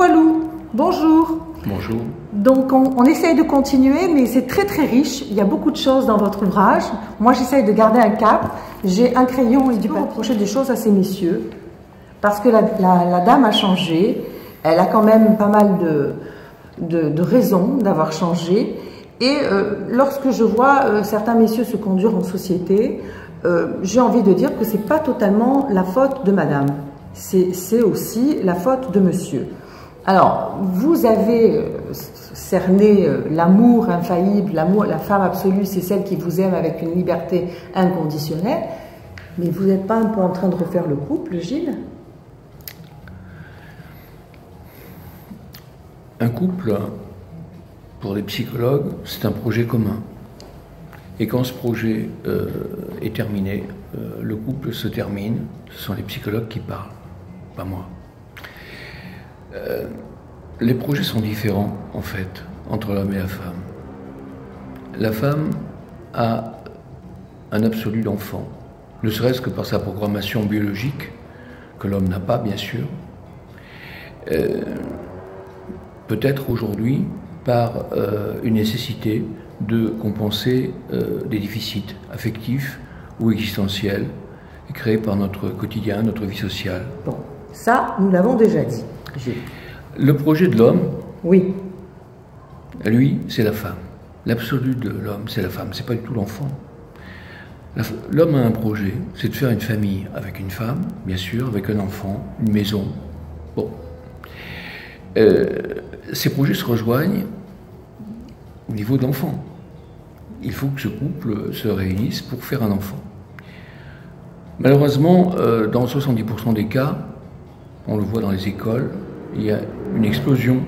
Walou, bonjour. Bonjour. Donc on essaye de continuer, mais c'est très très riche. Il y a beaucoup de choses dans votre ouvrage. Moi j'essaye de garder un cap. J'ai un crayon et du papier. Reprocher des choses à ces messieurs, parce que la dame a changé. Elle a quand même pas mal de raisons d'avoir changé. Et lorsque je vois certains messieurs se conduire en société, j'ai envie de dire que c'est pas totalement la faute de madame. C'est aussi la faute de monsieur. Alors, vous avez cerné l'amour infaillible, l'amour, la femme absolue, c'est celle qui vous aime avec une liberté inconditionnelle. Mais vous n'êtes pas un peu en train de refaire le couple, Gilles? Un couple, pour les psychologues, c'est un projet commun. Et quand ce projet est terminé, le couple se termine, ce sont les psychologues qui parlent, pas moi. Les projets sont différents, en fait, entre l'homme et la femme. La femme a un absolu d'enfant, ne serait-ce que par sa programmation biologique, que l'homme n'a pas, bien sûr. Peut-être aujourd'hui par une nécessité de compenser des déficits affectifs ou existentiels créés par notre quotidien, notre vie sociale. Bon, ça, nous l'avons déjà dit, Gilles. Le projet de l'homme, oui, lui, c'est la femme. L'absolu de l'homme, c'est la femme, c'est pas du tout l'enfant. L'homme a un projet, c'est de faire une famille avec une femme, bien sûr, avec un enfant, une maison. Bon. Ces projets se rejoignent au niveau de l'enfant. Il faut que ce couple se réunisse pour faire un enfant. Malheureusement, dans 70% des cas, on le voit dans les écoles, il y a une explosion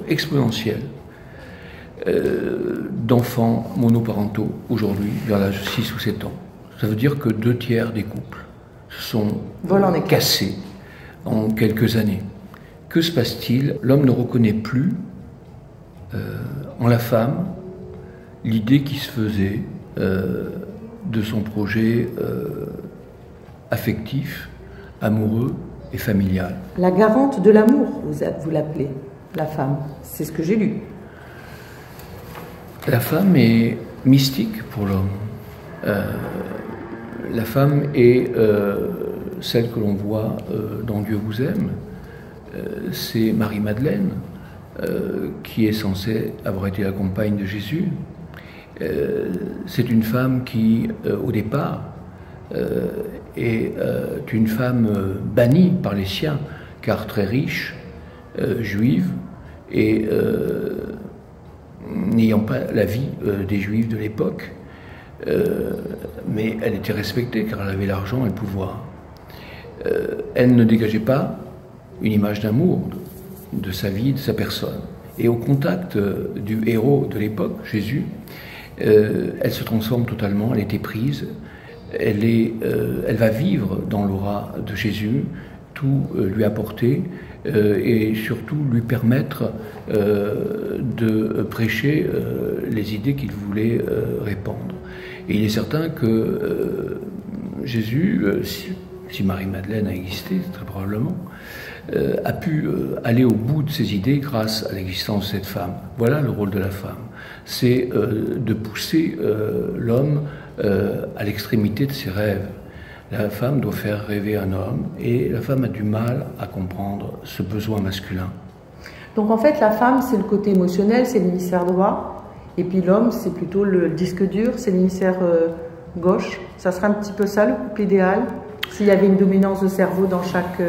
exponentielle d'enfants monoparentaux aujourd'hui, vers l'âge de 6 ou 7 ans. Ça veut dire que 2/3 des couples se sont cassés en quelques années. Que se passe-t-il? L'homme ne reconnaît plus en la femme l'idée qui se faisait de son projet affectif, amoureux et familial. La garante de l'amour, vous l'appelez, la femme. C'est ce que j'ai lu. La femme est mystique pour l'homme. La femme est celle que l'on voit dans Dieu vous aime. C'est Marie-Madeleine, qui est censée avoir été la compagne de Jésus. C'est une femme qui, au départ, est une femme bannie par les siens, car très riche, juive, et n'ayant pas la vie des juifs de l'époque, mais elle était respectée car elle avait l'argent et le pouvoir. Elle ne dégageait pas une image d'amour de sa vie, de sa personne. Et au contact du héros de l'époque, Jésus, elle se transforme totalement, elle était prise, elle va vivre dans l'aura de Jésus, tout lui apporter et surtout lui permettre de prêcher les idées qu'il voulait répandre. Et il est certain que Jésus, si Marie-Madeleine a existé, très probablement, a pu aller au bout de ses idées grâce à l'existence de cette femme. Voilà le rôle de la femme. C'est de pousser l'homme à l'extrémité de ses rêves. La femme doit faire rêver un homme et la femme a du mal à comprendre ce besoin masculin. Donc en fait, la femme, c'est le côté émotionnel, c'est l'hémisphère droit, et puis l'homme, c'est plutôt le disque dur, c'est l'hémisphère gauche. Ça serait un petit peu ça, le couple idéal, s'il y avait une dominance de cerveau dans chaque...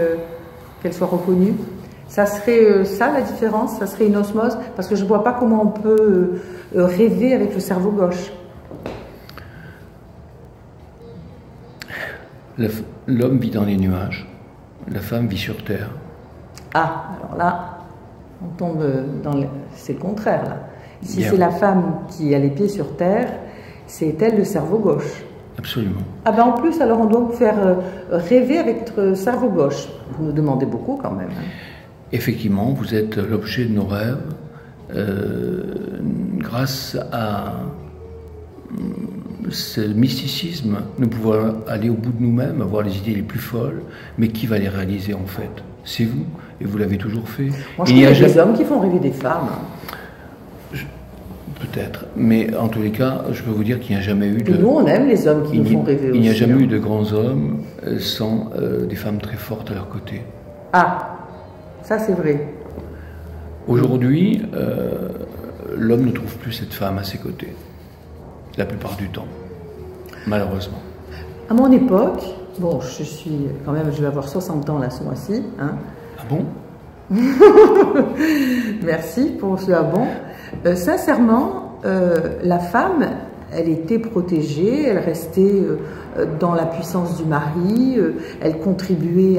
qu'elle soit reconnue. Ça serait ça la différence, ça serait une osmose, parce que je ne vois pas comment on peut rêver avec le cerveau gauche. L'homme vit dans les nuages, la femme vit sur terre. Ah, alors là, on tombe dans... C'est le contraire, là. Si c'est la femme qui a les pieds sur terre, c'est elle le cerveau gauche. Absolument. Ah ben en plus, alors on doit vous faire rêver avec votre cerveau gauche. Vous nous demandez beaucoup quand même. Effectivement, vous êtes l'objet de nos rêves grâce à ce mysticisme. Nous pouvons aller au bout de nous-mêmes, avoir les idées les plus folles, mais qui va les réaliser en fait? c'est vous, et vous l'avez toujours fait. Moi, je connais des hommes qui font rêver des femmes. Peut-être, mais en tous les cas, je peux vous dire qu'il n'y a jamais eu de... Et nous, on aime les hommes qui nous font rêver aussi. Il n'y a jamais eu de grands hommes sans des femmes très fortes à leur côté. Ah, ça c'est vrai. Aujourd'hui, l'homme ne trouve plus cette femme à ses côtés, la plupart du temps, malheureusement. À mon époque, bon, je vais avoir 60 ans là ce mois-ci. Hein. Ah bon? Merci pour ce ah bon. Sincèrement, la femme, elle était protégée, elle restait dans la puissance du mari, elle contribuait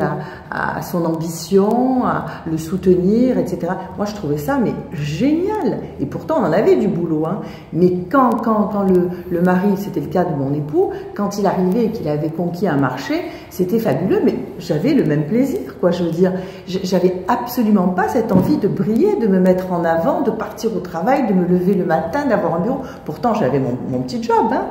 à son ambition, à le soutenir, etc. Moi, je trouvais ça mais génial. Et pourtant, on en avait du boulot. Hein. Mais quand le mari, c'était le cas de mon époux, quand il arrivait et qu'il avait conquis un marché, c'était fabuleux, mais j'avais le même plaisir, quoi. Je veux dire, j'avais absolument pas cette envie de briller, de me mettre en avant, de partir au travail, de me lever le matin, d'avoir un bureau. Pourtant, j'avais mon petit job, hein.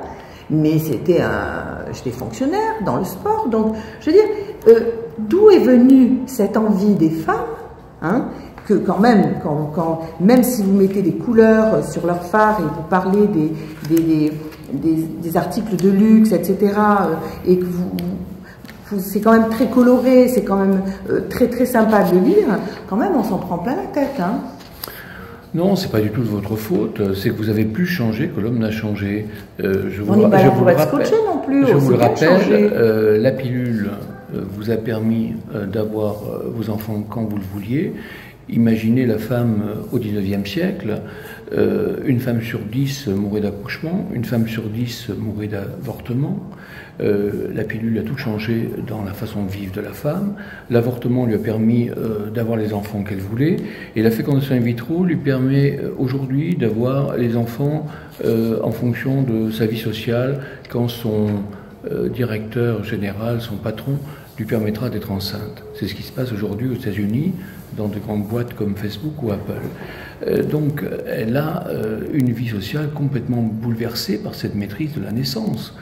Mais j'étais fonctionnaire dans le sport. Donc, je veux dire, d'où est venue cette envie des femmes, hein, que quand même, même si vous mettez des couleurs sur leur phare et vous parlez des articles de luxe, etc., et que c'est quand même très coloré, c'est quand même très très sympa de lire, quand même on s'en prend plein la tête, hein. Non, c'est pas du tout de votre faute, c'est que vous avez plus changé que l'homme n'a changé. On n'est pas là pour être scotché non plus. Je vous le rappelle, la pilule vous a permis d'avoir vos enfants quand vous le vouliez. Imaginez la femme au XIXe siècle, une femme sur 10 mourait d'accouchement, une femme sur 10 mourait d'avortement. La pilule a tout changé dans la façon de vivre de la femme. L'avortement lui a permis d'avoir les enfants qu'elle voulait, et la fécondation in vitro lui permet aujourd'hui d'avoir les enfants en fonction de sa vie sociale, quand son directeur général, son patron, lui permettra d'être enceinte. C'est ce qui se passe aujourd'hui aux États-Unis, dans de grandes boîtes comme Facebook ou Apple. Donc elle a une vie sociale complètement bouleversée par cette maîtrise de la naissance.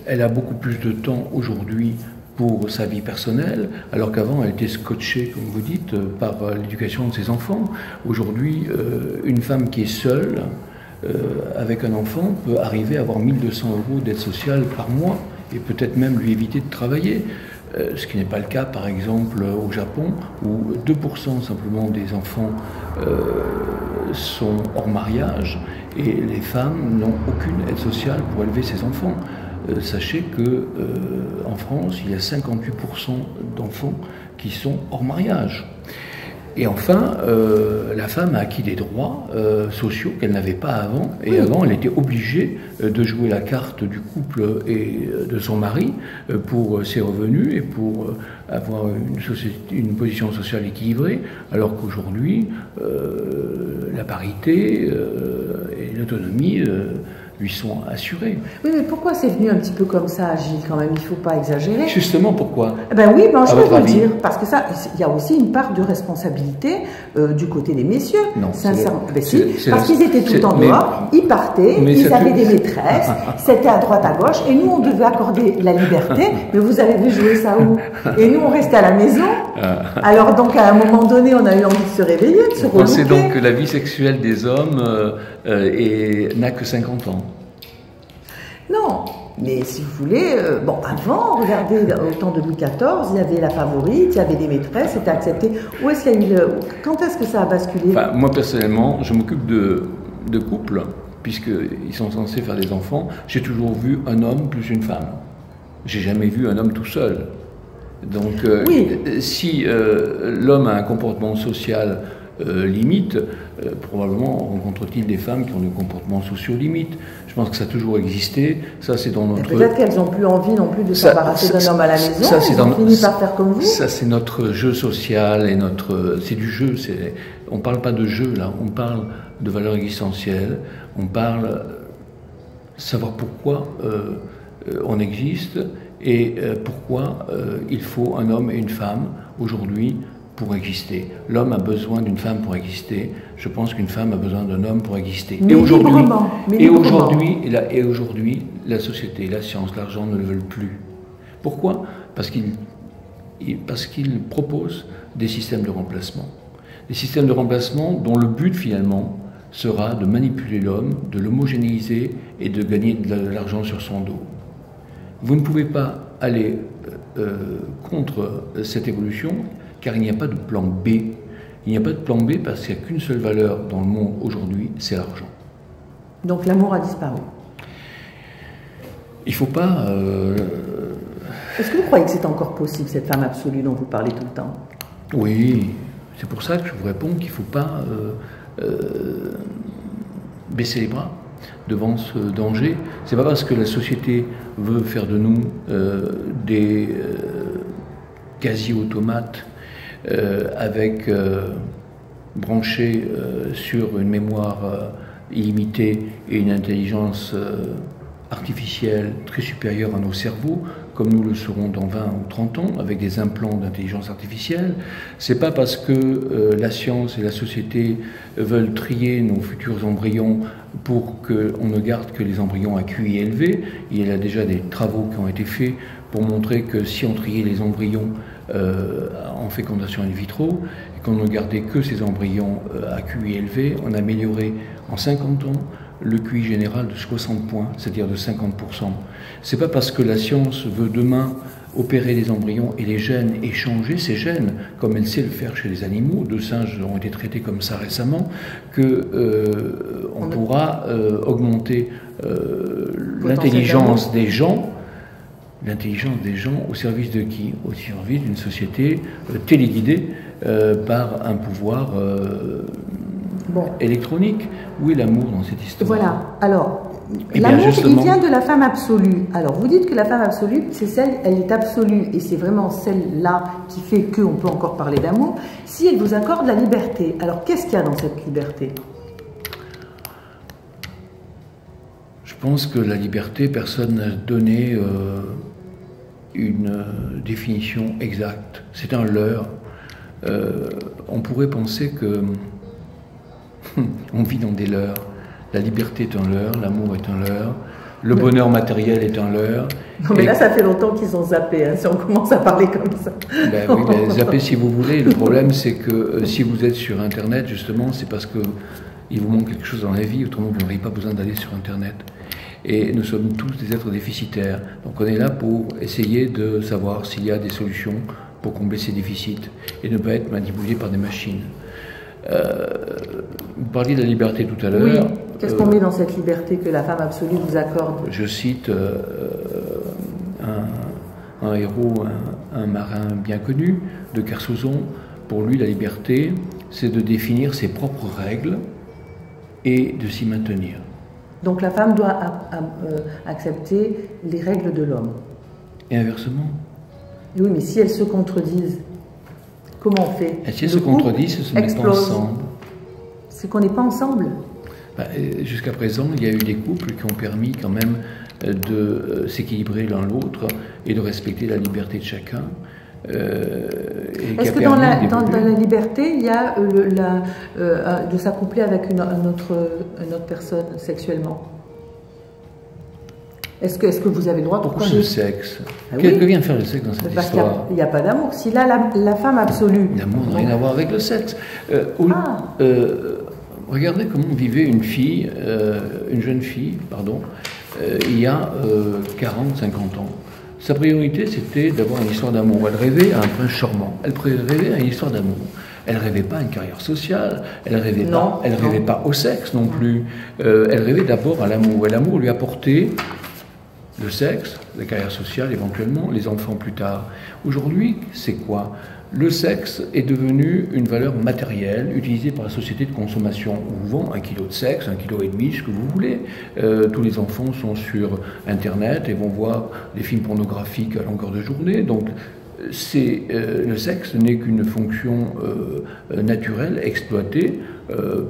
Elle a beaucoup plus de temps aujourd'hui pour sa vie personnelle, alors qu'avant elle était scotchée, comme vous dites, par l'éducation de ses enfants. Aujourd'hui, une femme qui est seule, avec un enfant, peut arriver à avoir 1 200 € d'aide sociale par mois, et peut-être même lui éviter de travailler. Ce qui n'est pas le cas, par exemple, au Japon, où 2% simplement des enfants sont hors mariage, et les femmes n'ont aucune aide sociale pour élever ces enfants. Sachez que en France, il y a 58% d'enfants qui sont hors mariage. Et enfin, la femme a acquis des droits sociaux qu'elle n'avait pas avant. Et avant, elle était obligée de jouer la carte du couple et de son mari pour ses revenus et pour avoir une position sociale équilibrée. Alors qu'aujourd'hui, la parité et l'autonomie lui sont assurés. Oui, mais pourquoi c'est venu un petit peu comme ça, Gilles, quand même? Il ne faut pas exagérer. Justement, pourquoi? Ben oui, ben je vais vous le dire. Parce que ça, il y a aussi une part de responsabilité du côté des messieurs. Non, sincèrement. Ben si, parce qu'ils étaient tout le temps dehors, ils partaient, ils avaient des maîtresses, c'était à droite, à gauche, et nous, on devait accorder la liberté. Mais vous avez vu jouer ça où? Et nous, on restait à la maison. Alors donc, à un moment donné, on a eu envie de se réveiller, de se relouquer. Vous pensez donc que la vie sexuelle des hommes n'a que 50 ans? Non, mais si vous voulez, bon, avant, regardez, au temps de Louis XIV, il y avait la favorite, il y avait des maîtresses, c'était accepté. Où est-ce qu'il y a eu quand est-ce que ça a basculé? Enfin, moi, personnellement, je m'occupe de couples, puisqu'ils sont censés faire des enfants. J'ai toujours vu un homme plus une femme. J'ai jamais vu un homme tout seul. Donc, si l'homme a un comportement social limite, probablement rencontre-t-il des femmes qui ont des comportements sociaux limites. Je pense que ça a toujours existé. Ça, c'est dans notre... Peut-être qu'elles n'ont plus envie non plus de s'embarrasser d'un homme à la maison. Ça, c'est elles ont fini par faire comme vous. Ça, c'est notre jeu social et c'est du jeu. On ne parle pas de jeu là. On parle de valeurs existentielles. On parle de savoir pourquoi on existe et pourquoi il faut un homme et une femme aujourd'hui pour exister. L'homme a besoin d'une femme pour exister. Je pense qu'une femme a besoin d'un homme pour exister. Mais et aujourd'hui, la société, la science, l'argent ne le veulent plus. Pourquoi? Parce qu'ils parce qu'il propose des systèmes de remplacement. Des systèmes de remplacement dont le but finalement sera de manipuler l'homme, de l'homogénéiser et de gagner de l'argent sur son dos. Vous ne pouvez pas aller contre cette évolution car il n'y a pas de plan B. Il n'y a pas de plan B parce qu'il n'y a qu'une seule valeur dans le monde aujourd'hui, c'est l'argent. Donc l'amour a disparu. Il ne faut pas... Est-ce que vous croyez que c'est encore possible, cette femme absolue dont vous parlez tout le temps? Oui, c'est pour ça que je vous réponds qu'il ne faut pas baisser les bras devant ce danger. C'est pas parce que la société veut faire de nous des quasi-automates avec branchés sur une mémoire illimitée et une intelligence artificielle très supérieure à nos cerveaux, comme nous le serons dans 20 ou 30 ans, avec des implants d'intelligence artificielle. C'est pas parce que la science et la société veulent trier nos futurs embryons pour qu'on ne garde que les embryons à QI élevé. Il y a déjà des travaux qui ont été faits pour montrer que si on triait les embryons en fécondation in vitro, et qu'on ne gardait que ces embryons à QI élevé, on améliorait en 50 ans le QI général de 60 points, c'est-à-dire de 50%. C'est pas parce que la science veut demain opérer les embryons et les gènes et changer ces gènes, comme elle sait le faire chez les animaux, 2 singes ont été traités comme ça récemment, que on pourra augmenter l'intelligence des gens. L'intelligence des gens au service de qui? Au service d'une société téléguidée par un pouvoir électronique. Où est l'amour dans cette histoire? Voilà. Alors, l'amour, il vient de la femme absolue. Alors, vous dites que la femme absolue, c'est celle, elle est absolue, et c'est vraiment celle-là qui fait qu'on peut encore parler d'amour. Si elle vous accorde la liberté, alors qu'est-ce qu'il y a dans cette liberté? Je pense que la liberté, personne n'a donné une définition exacte. C'est un leurre. On pourrait penser que on vit dans des leurres. La liberté est un leurre, l'amour est un leurre, le bonheur matériel est un leurre. Non mais là, ça fait longtemps qu'ils ont zappé, hein, si on commence à parler comme ça. Ben oui, ben, zappez si vous voulez. Le problème, c'est que si vous êtes sur Internet, justement, c'est parce qu'il vous manque quelque chose dans la vie, autrement vous n'auriez pas besoin d'aller sur Internet. Et nous sommes tous des êtres déficitaires. Donc on est là pour essayer de savoir s'il y a des solutions pour combler ces déficits et ne pas être manipulé par des machines. Vous parliez de la liberté tout à l'heure. Oui. Qu'est-ce qu'on met dans cette liberté que la femme absolue vous accorde? Je cite un héros, un marin bien connu de Kersozon. Pour lui, la liberté, c'est de définir ses propres règles et de s'y maintenir. Donc la femme doit accepter les règles de l'homme. Et inversement. Oui, mais si elles se contredisent, comment on fait? Et si elles se contredisent, elles se mettent pas ensemble. C'est qu'on n'est pas ensemble. Jusqu'à présent, il y a eu des couples qui ont permis quand même de s'équilibrer l'un l'autre et de respecter la liberté de chacun. Est-ce que dans la liberté, il y a de s'accoupler avec une autre personne sexuellement? Est-ce que vous avez le droit? Pourquoi le sexe? Que vient faire le sexe dans cette histoire? Parce qu'il n'y a pas d'amour. Si là, la femme absolue... L'amour n'a rien à voir avec le sexe. Regardez comment vivait une jeune fille, il y a 40, 50 ans. Sa priorité, c'était d'avoir une histoire d'amour. Elle rêvait à un prince charmant. Elle rêvait à une histoire d'amour. Elle rêvait pas à une carrière sociale. Elle rêvait pas au sexe non plus. Elle rêvait d'abord à l'amour. Et l'amour lui apportait le sexe, la carrière sociale éventuellement, les enfants plus tard. Aujourd'hui, c'est quoi? Le sexe est devenu une valeur matérielle utilisée par la société de consommation. On vous vend 1 kilo de sexe, 1,5 kg, ce que vous voulez. Tous les enfants sont sur Internet et vont voir des films pornographiques à longueur de journée. Donc, le sexe n'est qu'une fonction naturelle exploitée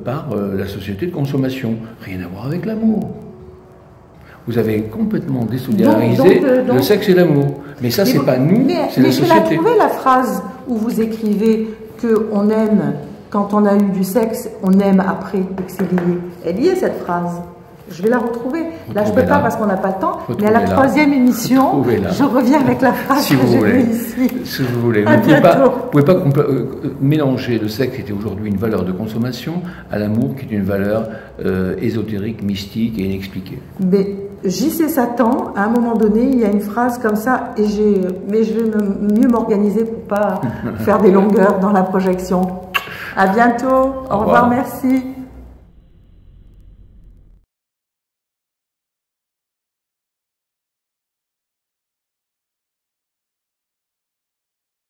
par la société de consommation. Rien à voir avec l'amour. Vous avez complètement désolidarisé le sexe et l'amour. Mais ça, c'est pas nous, c'est la société. Mais je l'ai trouvé la phrase où vous écrivez qu'on aime, quand on a eu du sexe, on aime après, et que c'est lié. Elle y est, cette phrase. Je vais la retrouver. Là, je ne peux pas parce qu'on n'a pas le temps. Mais à la troisième émission, je reviens avec la phrase que j'ai vue ici. Si vous voulez. Vous ne pouvez pas mélanger le sexe, qui était aujourd'hui une valeur de consommation, à l'amour, qui est une valeur ésotérique, mystique et inexpliquée. Mais J.C. Satan, à un moment donné, il y a une phrase comme ça, mais je vais mieux m'organiser pour pas faire des longueurs dans la projection. À bientôt. Au revoir, merci.